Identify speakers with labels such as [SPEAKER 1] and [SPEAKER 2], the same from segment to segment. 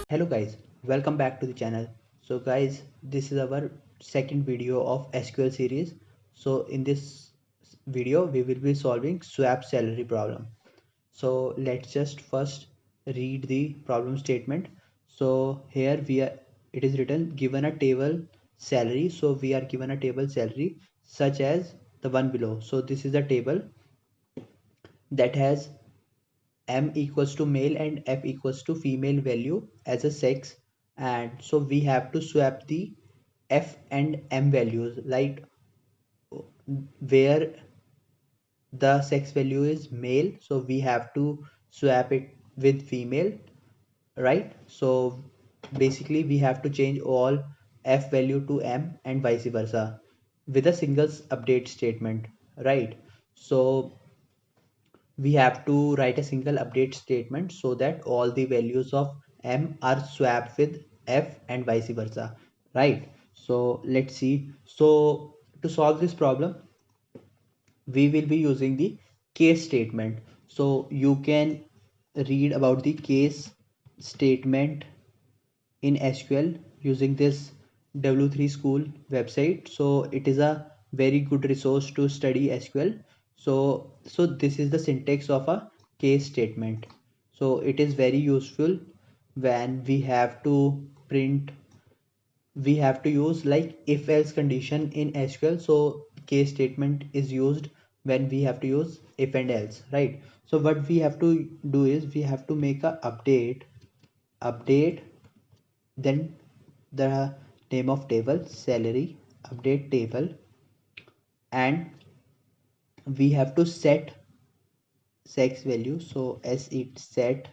[SPEAKER 1] Hello guys, welcome back to the channel. So guys, this is our second video of SQL series. So in this video, we will be solving swap salary problem. So let's just first read the problem statement. So here it is written given a table salary. So we are given a table salary such as the one below. So this is a table that has m equals to male and f equals to female value as a sex, and so we have to swap the f and m values, like where the sex value is male, so we have to swap it with female, right? So basically we have to change all f value to m and vice versa with a single update statement, right? So we have to write a single update statement so that all the values of m are swapped with f and vice versa, right? So let's see. So to solve this problem, we will be using the case statement. So you can read about the case statement in SQL using this W3 School website. So it is a very good resource to study SQL. So this is the syntax of a case statement. So it is very useful when we have to print, we have to use like if else condition in SQL. So case statement is used when we have to use if and else, right? So what we have to do is we have to make a update, then the name of table salary, update table, and we have to set sex value. So as it set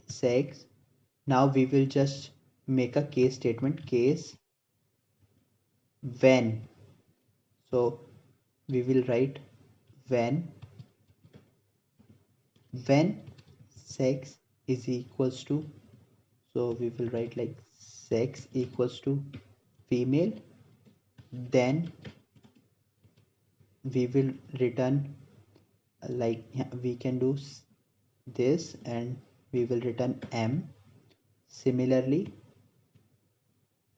[SPEAKER 1] sex, now we will just make a case statement, case when. So we will write when sex is equals to, so we will write like sex equals to female, then we will return, like we can do this, and we will return m. Similarly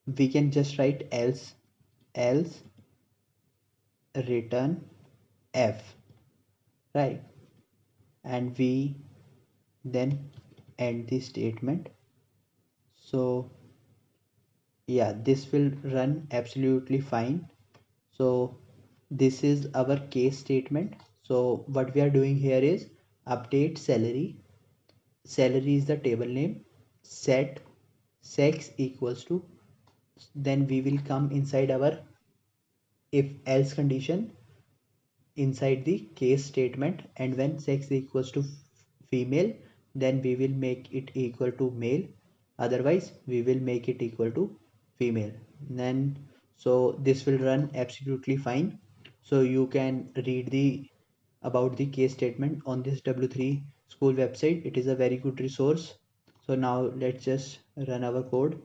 [SPEAKER 1] we can just write else return f, right? And we then end the statement. So yeah, this will run absolutely fine. So this is our case statement. So what we are doing here is update salary. Salary is the table name. Set sex equals to, then we will come inside our if else condition inside the case statement, and when sex equals to female, then we will make it equal to male, otherwise we will make it equal to female. Then so this will run absolutely fine. So you can read the about the case statement on this W3 School website. It is a very good resource. So now let's just run our code.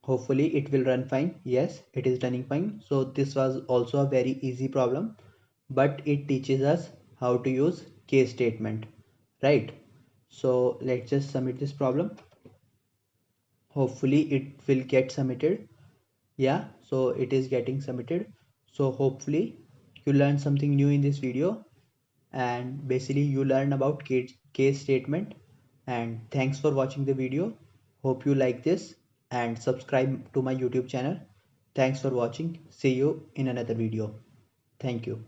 [SPEAKER 1] Hopefully it will run fine. Yes, it is running fine. So this was also a very easy problem, but it teaches us how to use case statement, right? So let's just submit this problem. Hopefully it will get submitted. Yeah, so it is getting submitted. So hopefully you learned something new in this video, and basically you learn about case statement. And thanks for watching the video. Hope you like this, and subscribe to my YouTube channel. Thanks for watching. See you in another video. Thank you.